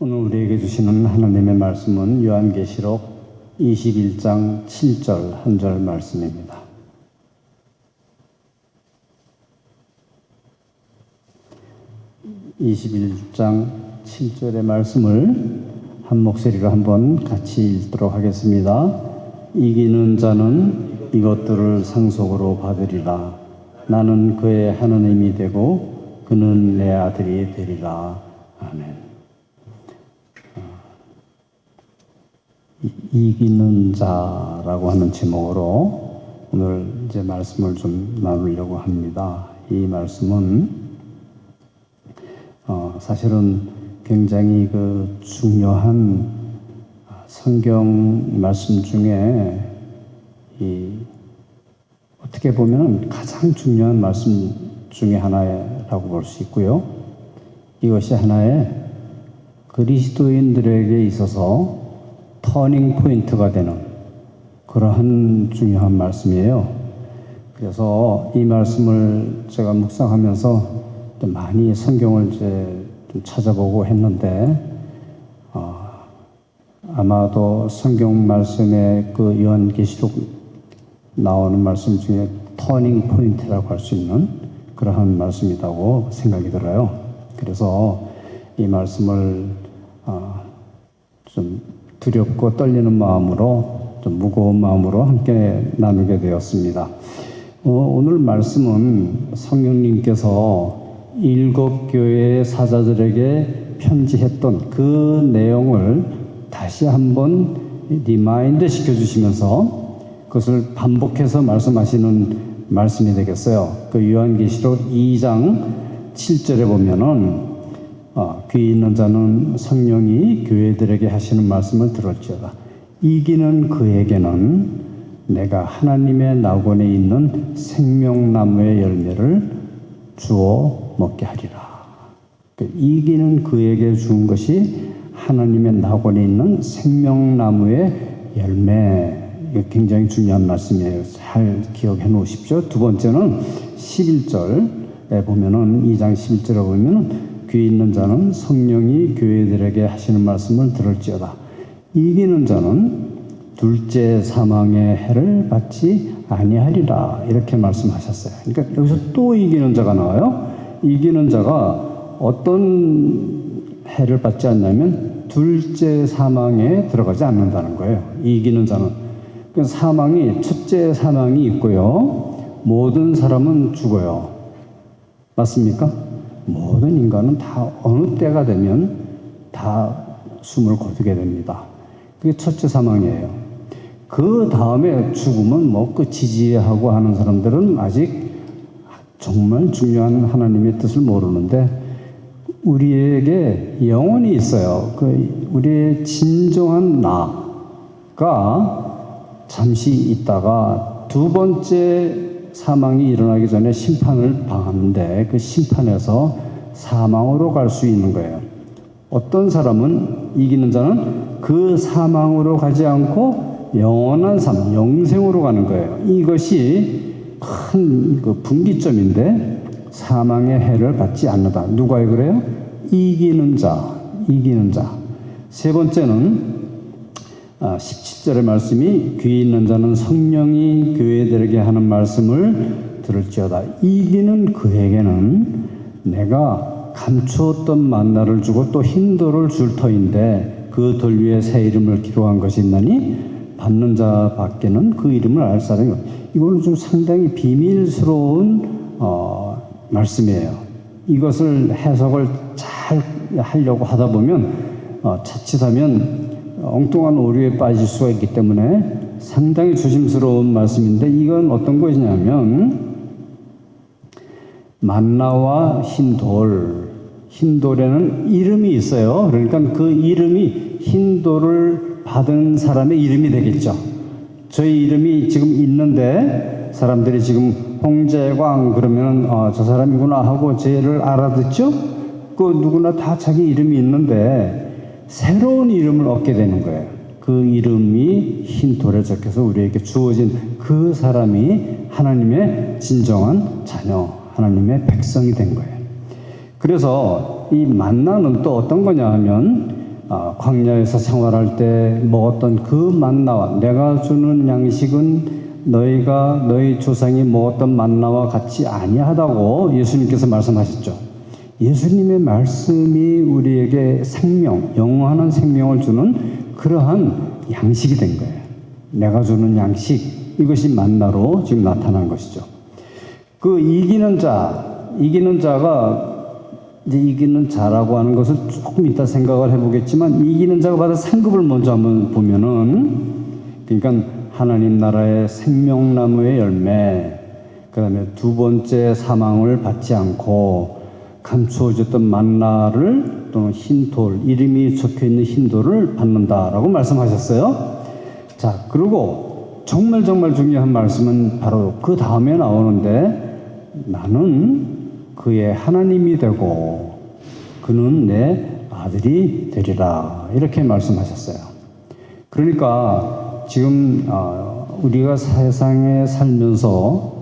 오늘 우리에게 주시는 하나님의 말씀은 요한계시록 21장 7절 한 절 말씀입니다. (21장 7절의) 말씀을 한 목소리로 한번 같이 읽도록 하겠습니다. 이기는 자는 이것들을 상속으로 받으리라. 나는 그의 하나님이 되고 그는 내 아들이 되리라. 아멘. 이기는 자라고 하는 제목으로 오늘 이제 말씀을 좀 나누려고 합니다. 이 말씀은 사실은 굉장히 중요한 성경 말씀 중에 어떻게 보면 가장 중요한 말씀 중에 하나라고 볼 수 있고요. 이것이 하나의 그리스도인들에게 있어서 터닝 포인트가 되는 그러한 중요한 말씀이에요. 그래서 이 말씀을 제가 묵상하면서 많이 성경을 이제 좀 찾아보고 했는데 아마도 성경 말씀에 요한계시록 나오는 말씀 중에 터닝 포인트라고 할 수 있는 그러한 말씀이라고 생각이 들어요. 그래서 이 말씀을 좀 두렵고 떨리는 마음으로, 좀 무거운 마음으로 함께 나누게 되었습니다. 오늘 말씀은 성령님께서 7 교회의 사자들에게 편지했던 그 내용을 다시 한번 리마인드 시켜주시면서 그것을 반복해서 말씀하시는 말씀이 되겠어요. 요한계시록 2장 7절에 보면은 귀 있는 자는 성령이 교회들에게 하시는 말씀을 들을지어다. 이기는 그에게는 내가 하나님의 낙원에 있는 생명나무의 열매를 주어 먹게 하리라. 이기는 그에게 준 것이 하나님의 낙원에 있는 생명나무의 열매. 이게 굉장히 중요한 말씀이에요. 잘 기억해 놓으십시오. 두 번째는 11절에 보면은 2장 11절에 보면은 귀 있는 자는 성령이 교회들에게 하시는 말씀을 들을지어다. 이기는 자는 둘째 사망의 해를 받지 아니하리라. 이렇게 말씀하셨어요. 그러니까 여기서 또 이기는 자가 나와요. 이기는 자가 어떤 해를 받지 않냐면 둘째 사망에 들어가지 않는다는 거예요. 이기는 자는. 사망이, 첫째 사망이 있고요. 모든 사람은 죽어요. 맞습니까? 모든 인간은 다 어느 때가 되면 다 숨을 거두게 됩니다. 그게 첫째 사망이에요. 그 다음에 죽으면 끝이지 하고 하는 사람들은 아직 정말 중요한 하나님의 뜻을 모르는데 우리에게 영혼이 있어요. 우리의 진정한 나가 잠시 있다가 두 번째 사망이 일어나기 전에 심판을 당하는데 그 심판에서 사망으로 갈 수 있는 거예요. 어떤 사람은, 이기는 자는 그 사망으로 가지 않고 영원한 삶, 영생으로 가는 거예요. 이것이 큰 분기점인데 사망의 해를 받지 않는다. 누가 그래요? 이기는 자, 이기는 자. 세 번째는 17절의 말씀이 귀 있는 자는 성령이 교회들에게 하는 말씀을 들을지어다. 이기는 그에게는 내가 감추었던 만나를 주고 또 흰 돌을 줄 터인데 그 돌 위에 새 이름을 기록한 것이 있나니 받는 자 밖에는 그 이름을 알 사람이 없다. 이거는 좀 상당히 비밀스러운 말씀이에요. 이것을 해석을 잘 하려고 하다 보면 자칫하면 엉뚱한 오류에 빠질 수가 있기 때문에 상당히 조심스러운 말씀인데 이건 어떤 것이냐면 만나와 흰돌에는 이름이 있어요. 그러니까 그 이름이 흰돌을 받은 사람의 이름이 되겠죠. 저희 이름이 지금 있는데 사람들이 지금 홍재광 그러면 저 사람이구나 하고 쟤를 알아듣죠. 누구나 다 자기 이름이 있는데 새로운 이름을 얻게 되는 거예요. 그 이름이 흰 돌에 적혀서 우리에게 주어진 그 사람이 하나님의 진정한 자녀, 하나님의 백성이 된 거예요. 그래서 이 만나는 또 어떤 거냐 하면 광야에서 생활할 때 먹었던 그 만나와 내가 주는 양식은 너희가 너희 조상이 먹었던 만나와 같이 아니하다고 예수님께서 말씀하셨죠. 예수님의 말씀이 우리에게 생명, 영원한 생명을 주는 그러한 양식이 된 거예요. 내가 주는 양식, 이것이 만나로 지금 나타난 것이죠. 그 이기는 자가 이제 이기는 자라고 하는 것을 조금 이따 생각을 해보겠지만, 이기는 자가 받은 상급을 먼저 한번 보면은, 그러니까 하나님 나라의 생명나무의 열매, 그 다음에 두 번째 사망을 받지 않고 감추어졌던 만나를 또는 흰돌, 이름이 적혀 있는 흰돌을 받는다라고 말씀하셨어요. 자, 그리고 정말 중요한 말씀은 바로 그 다음에 나오는데, 나는 그의 하나님이 되고 그는 내 아들이 되리라, 이렇게 말씀하셨어요. 그러니까 지금 우리가 세상에 살면서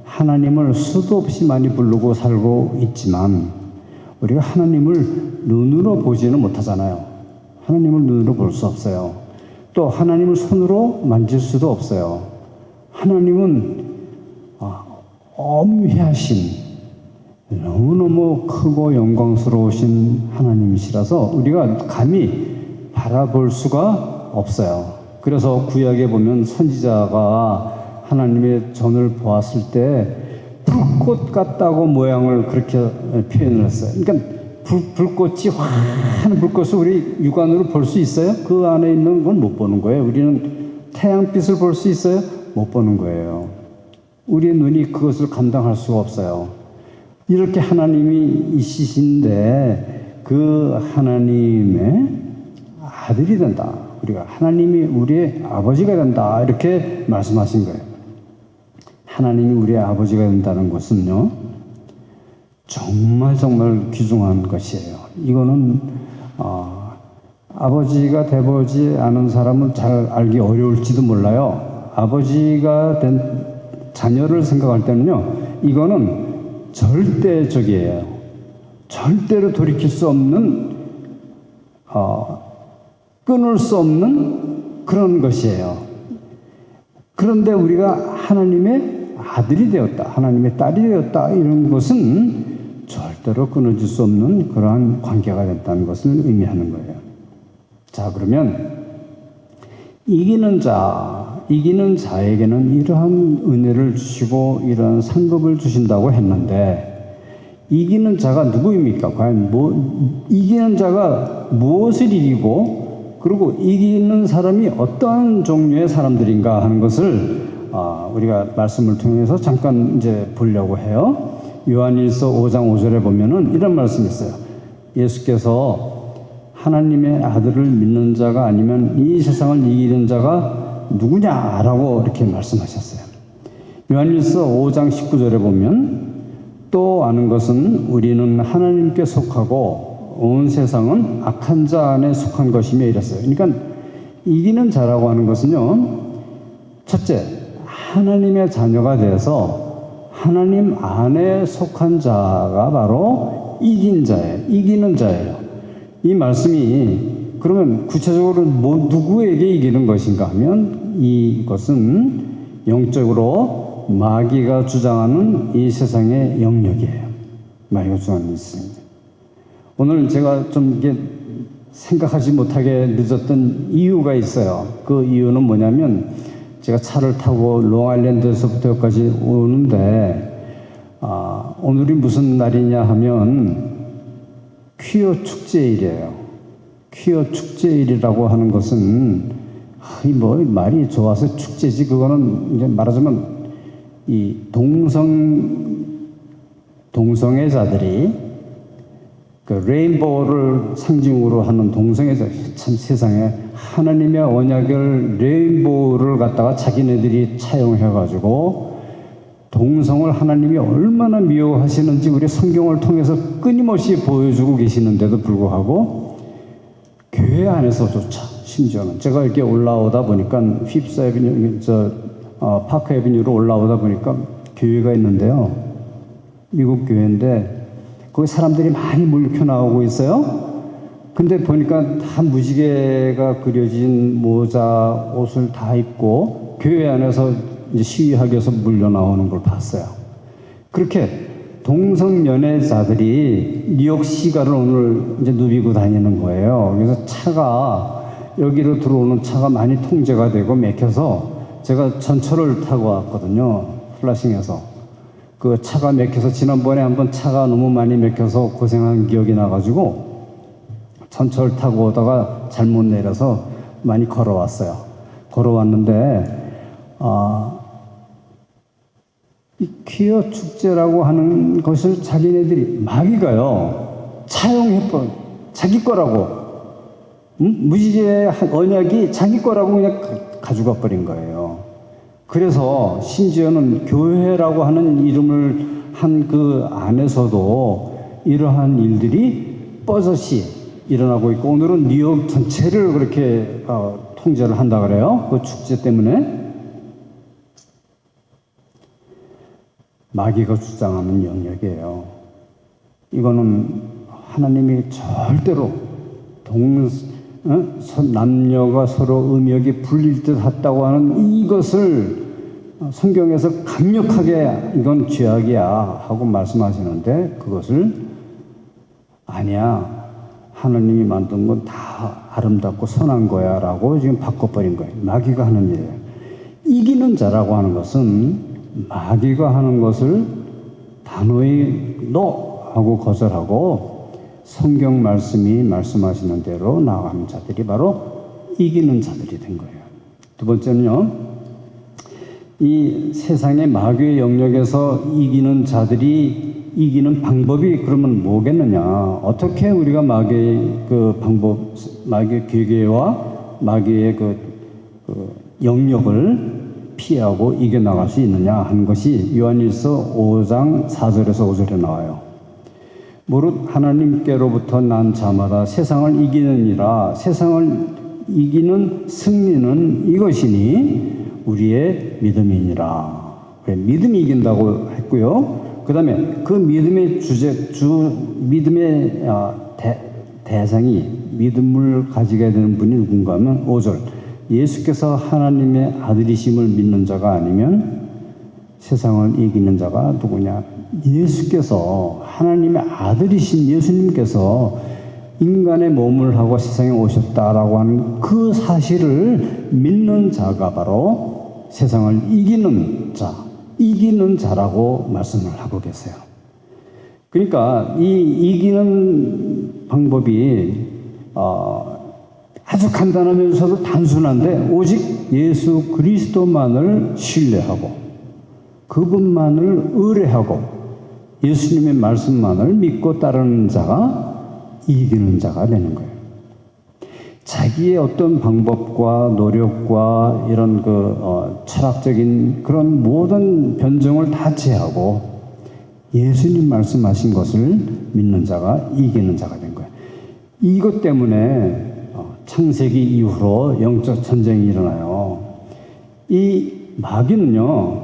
하나님을 수도 없이 많이 부르고 살고 있지만 우리가 하나님을 눈으로 보지는 못하잖아요. 하나님을 눈으로 볼 수 없어요. 또 하나님을 손으로 만질 수도 없어요. 하나님은 엄회하신, 너무너무 크고 영광스러우신 하나님이시라서 우리가 감히 바라볼 수가 없어요. 그래서 구약에 보면 선지자가 하나님의 전을 보았을 때 불꽃 같다고 모양을 그렇게 표현을 했어요. 그러니까 불꽃이 환한 불꽃을 우리 육안으로 볼 수 있어요? 그 안에 있는 건 못 보는 거예요. 우리는 태양빛을 볼 수 있어요? 못 보는 거예요. 우리의 눈이 그것을 감당할 수가 없어요. 이렇게 하나님이 있으신데 그 하나님의 아들이 된다. 우리가 하나님이 우리의 아버지가 된다. 이렇게 말씀하신 거예요. 하나님이 우리의 아버지가 된다는 것은요, 정말 귀중한 것이에요. 이거는 아버지가 돼보지 않은 사람은 잘 알기 어려울지도 몰라요. 아버지가 된 자녀를 생각할 때는요, 이거는 절대적이에요. 절대로 돌이킬 수 없는, 끊을 수 없는 그런 것이에요. 그런데 우리가 하나님의 아들이 되었다, 하나님의 딸이 되었다, 이런 것은 절대로 끊어질 수 없는 그러한 관계가 됐다는 것을 의미하는 거예요. 자, 그러면 이기는 자에게는 이러한 은혜를 주시고 이러한 상급을 주신다고 했는데, 이기는 자가 누구입니까? 과연 이기는 자가 무엇을 이기고, 그리고 이기는 사람이 어떤 종류의 사람들인가 하는 것을 우리가 말씀을 통해서 잠깐 이제 보려고 해요. 요한일서 5장 5절에 보면은 이런 말씀이 있어요. 예수께서 하나님의 아들을 믿는 자가 아니면 이 세상을 이기는 자가 누구냐라고 이렇게 말씀하셨어요. 요한일서 5장 19절에 보면, 또 아는 것은 우리는 하나님께 속하고 온 세상은 악한 자 안에 속한 것이며 이랬어요. 그러니까 이기는 자라고 하는 것은요, 첫째, 하나님의 자녀가 되어서 하나님 안에 속한 자가 바로 이기는 자예요. 이 말씀이 그러면 구체적으로 누구에게 이기는 것인가 하면, 이것은 영적으로 마귀가 주장하는 이 세상의 영역이에요. 마귀가 주장하는 이 세상입니다. 오늘 제가 좀 이게 생각하지 못하게 늦었던 이유가 있어요. 그 이유는 뭐냐면, 제가 차를 타고 롱아일랜드에서부터 여기까지 오는데, 오늘이 무슨 날이냐 하면 퀴어 축제일이에요. 퀴어 축제일이라고 하는 것은 말이 좋아서 축제지, 그거는 이제 말하자면 이 동성애자들이 그 레인보우를 상징으로 하는 동성애자, 참 세상에 하나님의 언약을 레인보우를 갖다가 자기네들이 차용해가지고 동성을 하나님이 얼마나 미워하시는지 우리 성경을 통해서 끊임없이 보여주고 계시는데도 불구하고 교회 안에서조차, 심지어는 제가 이렇게 올라오다 보니까 휩스 애비뉴, 파크 애비뉴로 올라오다 보니까 교회가 있는데요, 미국 교회인데 거기 사람들이 많이 몰려 나오고 있어요. 근데 보니까 다 무지개가 그려진 모자, 옷을 다 입고 교회 안에서 이제 시위하기 위해서 물려 나오는 걸 봤어요. 그렇게 동성연애자들이 뉴욕 시가를 오늘 이제 누비고 다니는 거예요. 그래서 차가, 여기로 들어오는 차가 많이 통제가 되고 막혀서 제가 전철을 타고 왔거든요. 플라싱에서. 그 차가 막혀서 지난번에 한번 차가 너무 많이 막혀서 고생한 기억이 나가지고 전철 타고 오다가 잘못 내려서 많이 걸어왔어요. 걸어왔는데 이 퀴어 축제라고 하는 것을 자기네들이 마귀가요 차용해버린 자기 거라고, 무지개 언약이 자기 거라고 그냥 가져가 버린 거예요. 그래서 심지어는 교회라고 하는 이름을 한 그 안에서도 이러한 일들이 뻐섯이 일어나고 있고, 오늘은 뉴욕 전체를 그렇게 통제를 한다 그래요. 그 축제 때문에. 마귀가 주장하는 영역이에요. 이거는 하나님이 절대로 남녀가 서로 음욕이 불릴 듯 했다고 하는 이것을 성경에서 강력하게 이건 죄악이야 하고 말씀하시는데, 그것을 아니야, 하나님이 만든 건 다 아름답고 선한 거야 라고 지금 바꿔버린 거예요. 마귀가 하는 일이에요. 이기는 자라고 하는 것은 마귀가 하는 것을 단호히 NO 하고 거절하고 성경 말씀이 말씀하시는 대로 나아가는 자들이 바로 이기는 자들이 된 거예요. 두 번째는요, 이 세상의 마귀의 영역에서 이기는 자들이 이기는 방법이 그러면 뭐겠느냐? 어떻게 우리가 마귀의 그 방법, 마귀의 괴계와 마귀의 그 영역을 피하고 이겨나갈 수 있느냐 하는 것이 요한일서 5장 4절에서 5절에 나와요. 무릇 하나님께로부터 난 자마다 세상을 이기느니라. 세상을 이기는 승리는 이것이니 우리의 믿음이니라. 믿음이 이긴다고 했고요. 그 다음에 그 믿음의 믿음의 대상이, 믿음을 가지게 되는 분이 누군가 하면 5절. 예수께서 하나님의 아들이심을 믿는 자가 아니면 세상을 이기는 자가 누구냐? 예수께서, 하나님의 아들이신 예수님께서 인간의 몸을 하고 세상에 오셨다라고 하는 그 사실을 믿는 자가 바로 세상을 이기는 자라고 말씀을 하고 계세요. 그러니까 이 이기는 방법이 아주 간단하면서도 단순한데, 오직 예수 그리스도만을 신뢰하고 그분만을 의뢰하고 예수님의 말씀만을 믿고 따르는 자가 이기는 자가 되는 거예요. 자기의 어떤 방법과 노력과 이런 철학적인 그런 모든 변정을 다 제하고 예수님 말씀하신 것을 믿는 자가 이기는 자가 된 거예요. 이것 때문에 창세기 이후로 영적 전쟁이 일어나요. 이 마귀는요,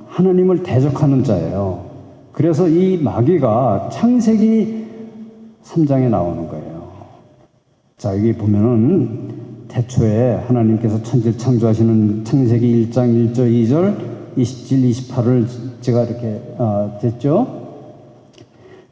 하나님을 대적하는 자예요. 그래서 이 마귀가 창세기 3장에 나오는 거예요. 자, 여기 보면은 태초에 하나님께서 천지를 창조하시는 창세기 1장 1절 2절 27, 28을 제가 이렇게 됐죠.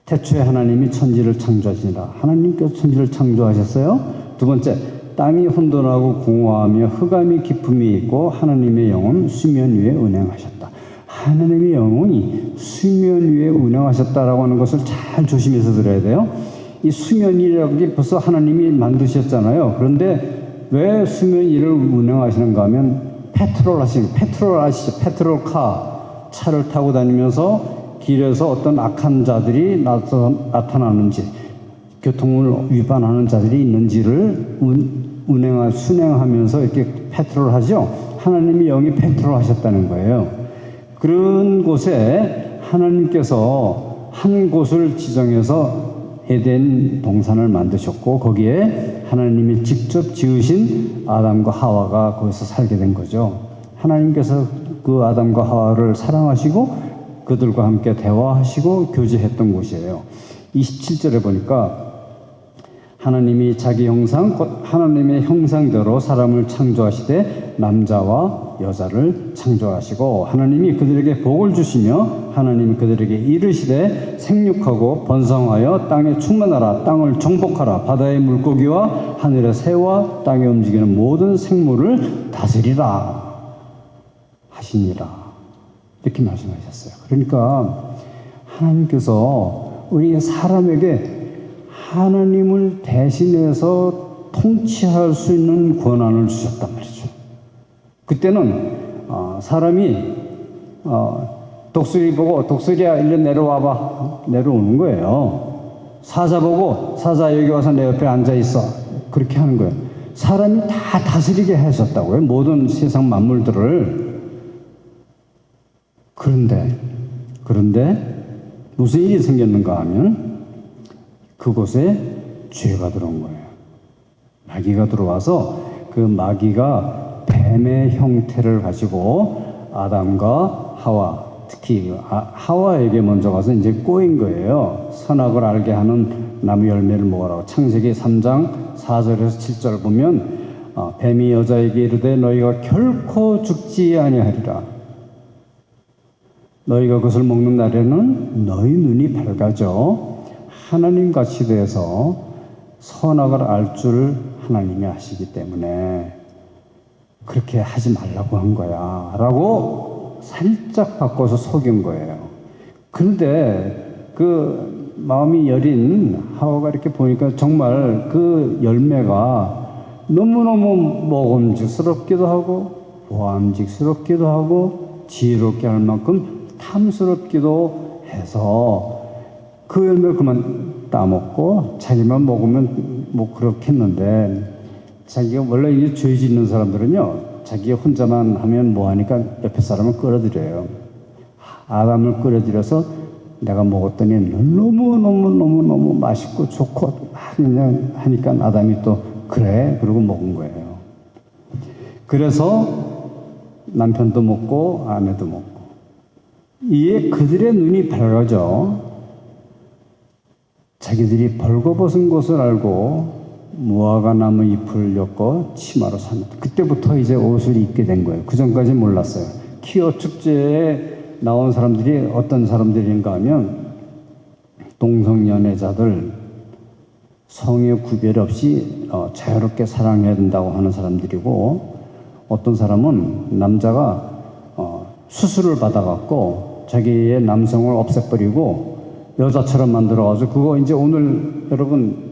태초에 하나님이 천지를 창조하시니라. 하나님께서 천지를 창조하셨어요. 두 번째, 땅이 혼돈하고 공허하며 흑암이 깊음이 있고 하나님의 영은 수면 위에 운행하셨다. 하나님의 영이 수면 위에 운행하셨다라고 하는 것을 잘 조심해서 들어야 돼요. 이 수면이라는 게 벌써 하나님이 만드셨잖아요. 그런데 왜 수면 위를 운행하시는가 하면 페트롤 아시죠? 페트롤카, 차를 타고 다니면서 길에서 어떤 악한 자들이 나타나는지, 교통을 위반하는 자들이 있는지를 순행하면서 이렇게 페트롤 하죠. 하나님이 영이 페트롤 하셨다는 거예요. 그런 곳에 하나님께서 한 곳을 지정해서 에덴 동산을 만드셨고, 거기에 하나님이 직접 지으신 아담과 하와가 거기서 살게 된 거죠. 하나님께서 그 아담과 하와를 사랑하시고 그들과 함께 대화하시고 교제했던 곳이에요. 27절에 보니까 하나님이 자기 형상, 곧 하나님의 형상대로 사람을 창조하시되 남자와 여자를 창조하시고 하나님이 그들에게 복을 주시며 하나님이 그들에게 이르시되 생육하고 번성하여 땅에 충만하라. 땅을 정복하라. 바다의 물고기와 하늘의 새와 땅에 움직이는 모든 생물을 다스리라 하시니라. 이렇게 말씀하셨어요. 그러니까 하나님께서 우리 사람에게 하나님을 대신해서 통치할 수 있는 권한을 주셨단 말이죠. 그때는 사람이 독수리 보고 독수리야 일로 내려와봐. 내려오는 거예요. 사자 보고 사자 여기 와서 내 옆에 앉아있어. 그렇게 하는 거예요. 사람이 다 다스리게 하셨다고요. 모든 세상 만물들을. 그런데 무슨 일이 생겼는가 하면 그곳에 죄가 들어온 거예요. 마귀가 들어와서 그 마귀가 뱀의 형태를 가지고 아담과 하와, 특히 하와에게 먼저 가서 이제 꼬인 거예요. 선악을 알게 하는 나무 열매를 먹으라고. 창세기 3장 4절에서 7절 보면 뱀이 여자에게 이르되 너희가 결코 죽지 아니하리라. 너희가 그것을 먹는 날에는 너희 눈이 밝아져 하나님같이 되어서 선악을 알 줄 하나님이 아시기 때문에 그렇게 하지 말라고 한 거야 라고 살짝 바꿔서 속인 거예요. 그런데 그 마음이 여린 하와가 이렇게 보니까 정말 그 열매가 너무너무 먹음직스럽기도 하고 보암직스럽기도 하고 지혜롭게 할 만큼 탐스럽기도 해서 그 열매를 그만 따먹고 자기만 먹으면 뭐 그렇겠는데 자기가 원래 이제 죄 짓는 사람들은요 자기가 혼자만 하면 뭐하니까 옆에 사람을 끌어들여요. 아담을 끌어들여서 내가 먹었더니 너무너무 맛있고 좋고 그냥 하니까 아담이 또 그래 그러고 먹은 거예요. 그래서 남편도 먹고 아내도 먹고 이에 그들의 눈이 밝아져 자기들이 벌거벗은 것을 알고 무화과 나무 잎을 엮어 치마로 삽니다. 그때부터 이제 옷을 입게 된 거예요. 그 전까지 몰랐어요. 키어 축제에 나온 사람들이 어떤 사람들인가 하면 동성연애자들 성의 구별 없이 자유롭게 사랑해야 된다고 하는 사람들이고 어떤 사람은 남자가 수술을 받아갖고 자기의 남성을 없애버리고 여자처럼 만들어가지고 그거 이제 오늘 여러분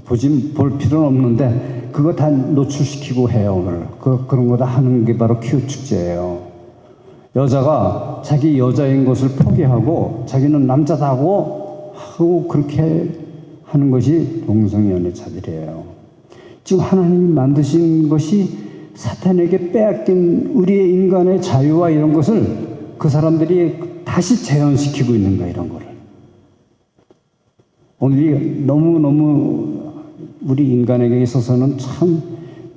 볼 필요는 없는데 그거 다 노출시키고 해요. 오늘 그런 거 다 하는 게 바로 키우 축제예요. 여자가 자기 여자인 것을 포기하고 자기는 남자다고 하고 그렇게 하는 것이 동성연애자들이에요. 지금 하나님이 만드신 것이 사탄에게 빼앗긴 우리의 인간의 자유와 이런 것을 그 사람들이 다시 재현시키고 있는 거예요. 이런 거를. 오늘이 너무너무 우리 인간에게 있어서는 참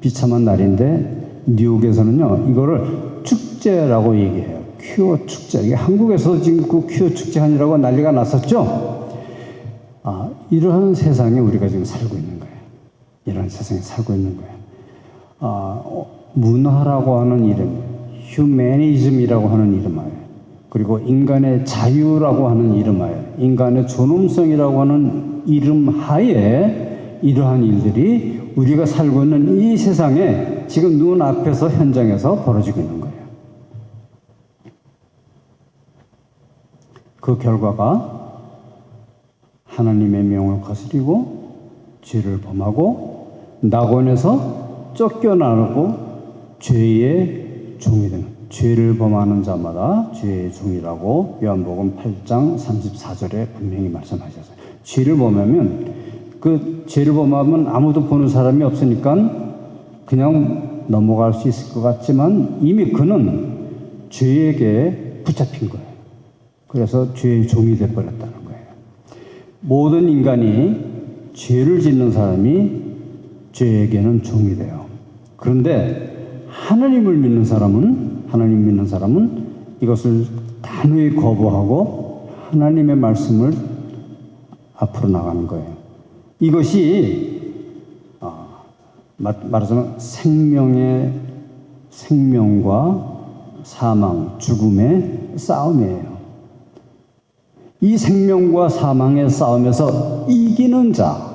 비참한 날인데 뉴욕에서는요 이거를 축제라고 얘기해요. 퀴어 축제. 이게 한국에서 지금 그 퀴어 축제 하느라고 난리가 났었죠. 이러한 세상에 우리가 지금 살고 있는 거예요. 이러한 세상에 살고 있는 거예요. 문화라고 하는 이름, 휴머니즘이라고 하는 이름하에, 그리고 인간의 자유라고 하는 이름하에, 인간의 존엄성이라고 하는 이름하에 이러한 일들이 우리가 살고 있는 이 세상에 지금 눈앞에서 현장에서 벌어지고 있는 거예요. 그 결과가 하나님의 명을 거스리고 죄를 범하고 낙원에서 쫓겨나고 죄의 종이 되는, 죄를 범하는 자마다 죄의 종이라고 요한복음 8장 34절에 분명히 말씀하셨어요. 죄를 범하면 그 죄를 범하면 아무도 보는 사람이 없으니까 그냥 넘어갈 수 있을 것 같지만 이미 그는 죄에게 붙잡힌 거예요. 그래서 죄의 종이 되어버렸다는 거예요. 모든 인간이 죄를 짓는 사람이 죄에게는 종이 돼요. 그런데 하나님 믿는 사람은 이것을 단호히 거부하고 하나님의 말씀을 앞으로 나가는 거예요. 이것이 말하자면 생명과 사망, 죽음의 싸움이에요. 이 생명과 사망의 싸움에서 이기는 자,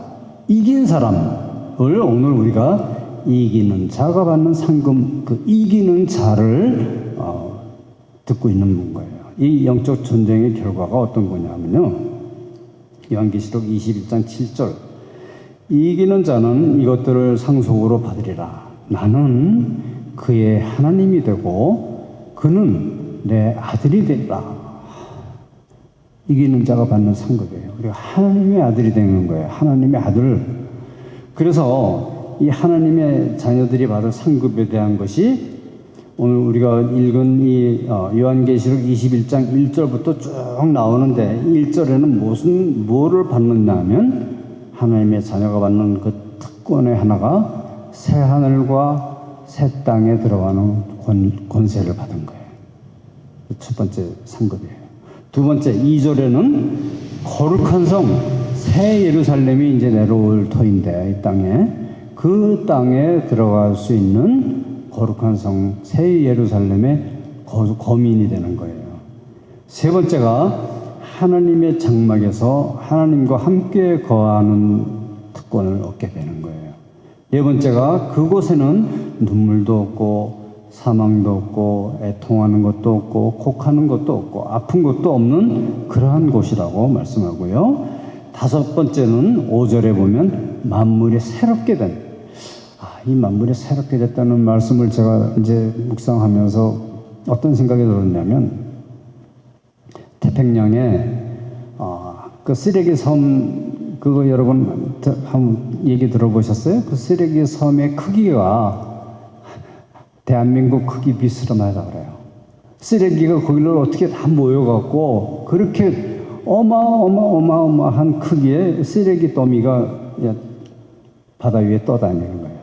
이긴 사람을 오늘 우리가 이기는 자가 받는 상금, 그 이기는 자를 듣고 있는 거예요. 이 영적 전쟁의 결과가 어떤 거냐면요. 요한계시록 21장 7절. 이기는 자는 이것들을 상속으로 받으리라. 나는 그의 하나님이 되고 그는 내 아들이 되리라. 이기는 자가 받는 상급이에요. 우리가 하나님의 아들이 되는 거예요. 하나님의 아들. 그래서 이 하나님의 자녀들이 받을 상급에 대한 것이 오늘 우리가 읽은 이 요한계시록 21장 1절부터 쭉 나오는데 1절에는 뭐를 받느냐 하면 하나님의 자녀가 받는 그 특권의 하나가 새 하늘과 새 땅에 들어가는 권세를 받은 거예요. 첫 번째 상급이에요. 두 번째 2절에는 거룩한 성 새 예루살렘이 이제 내려올 터인데 이 땅에 그 땅에 들어갈 수 있는 거룩한 성 새 예루살렘의 거민이 되는 거예요. 세 번째가 하나님의 장막에서 하나님과 함께 거하는 특권을 얻게 되는 거예요. 네 번째가 그곳에는 눈물도 없고 사망도 없고 애통하는 것도 없고 곡하는 것도 없고 아픈 것도 없는 그러한 곳이라고 말씀하고요. 다섯 번째는 5절에 보면 만물이 새롭게 된, 이 만물이 새롭게 됐다는 말씀을 제가 이제 묵상하면서 어떤 생각이 들었냐면 태평양에 그 쓰레기 섬 그거 여러분 한번 얘기 들어보셨어요? 그 쓰레기 섬의 크기가 대한민국 크기 비슷하다 그래요. 쓰레기가 거기를 어떻게 다 모여갖고 그렇게 어마어마한 크기의 쓰레기 더미가 바다 위에 떠다니는 거예요.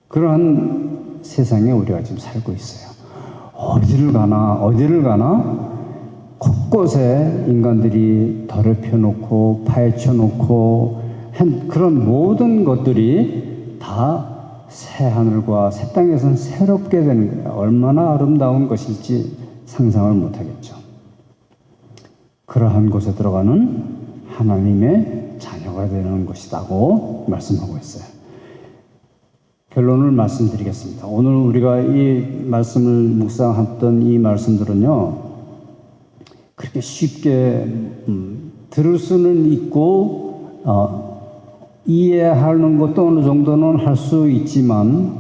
그러한 세상에 우리가 지금 살고 있어요. 어디를 가나 곳곳에 인간들이 더럽혀놓고 파헤쳐놓고 한 그런 모든 것들이 다 새 하늘과 새 땅에서는 새롭게 되는 거예요. 얼마나 아름다운 것일지 상상을 못하겠죠. 그러한 곳에 들어가는 하나님의 자녀가 되는 것이라고 말씀하고 있어요. 결론을 말씀드리겠습니다. 오늘 우리가 이 말씀을 묵상했던 이 말씀들은요, 그렇게 쉽게 들을 수는 있고 이해하는 것도 어느 정도는 할 수 있지만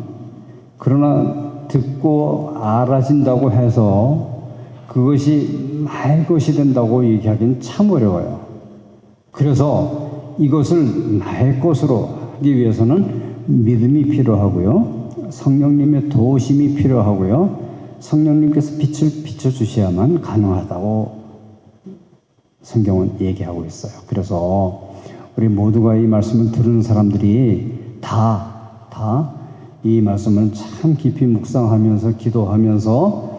그러나 듣고 알아진다고 해서 그것이 나의 것이 된다고 얘기하기는 참 어려워요. 그래서 이것을 나의 것으로 하기 위해서는 믿음이 필요하고요. 성령님의 도우심이 필요하고요. 성령님께서 빛을 비춰주셔야만 가능하다고 성경은 얘기하고 있어요. 그래서 우리 모두가 이 말씀을 들은 사람들이 다 이 말씀을 참 깊이 묵상하면서 기도하면서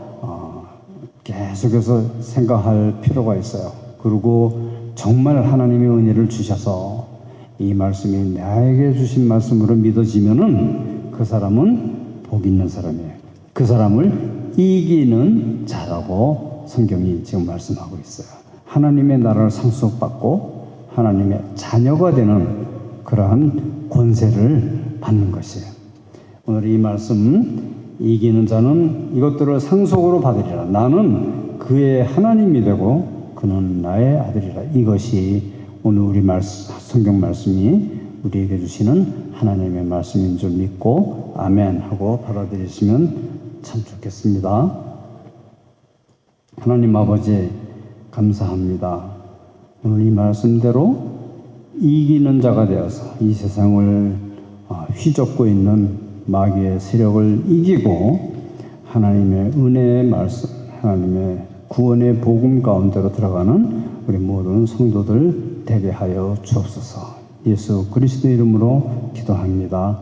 계속해서 생각할 필요가 있어요. 그리고 정말 하나님의 은혜를 주셔서 이 말씀이 나에게 주신 말씀으로 믿어지면은 그 사람은 복 있는 사람이에요. 그 사람을 이기는 자라고 성경이 지금 말씀하고 있어요. 하나님의 나라를 상속받고 하나님의 자녀가 되는 그러한 권세를 받는 것이에요. 오늘 이 말씀, 이기는 자는 이것들을 상속으로 받으리라. 나는 그의 하나님이 되고 그는 나의 아들이라. 이것이 오늘 우리 성경 말씀이 우리에게 주시는 하나님의 말씀인 줄 믿고 아멘 하고 받아들이시면 참 좋겠습니다. 하나님 아버지 감사합니다. 오늘 이 말씀대로 이기는 자가 되어서 이 세상을 휘젓고 있는 마귀의 세력을 이기고 하나님의 은혜의 말씀, 하나님의 구원의 복음 가운데로 들어가는 우리 모든 성도들 되게 하여 주옵소서. 예수 그리스도 이름으로 기도합니다.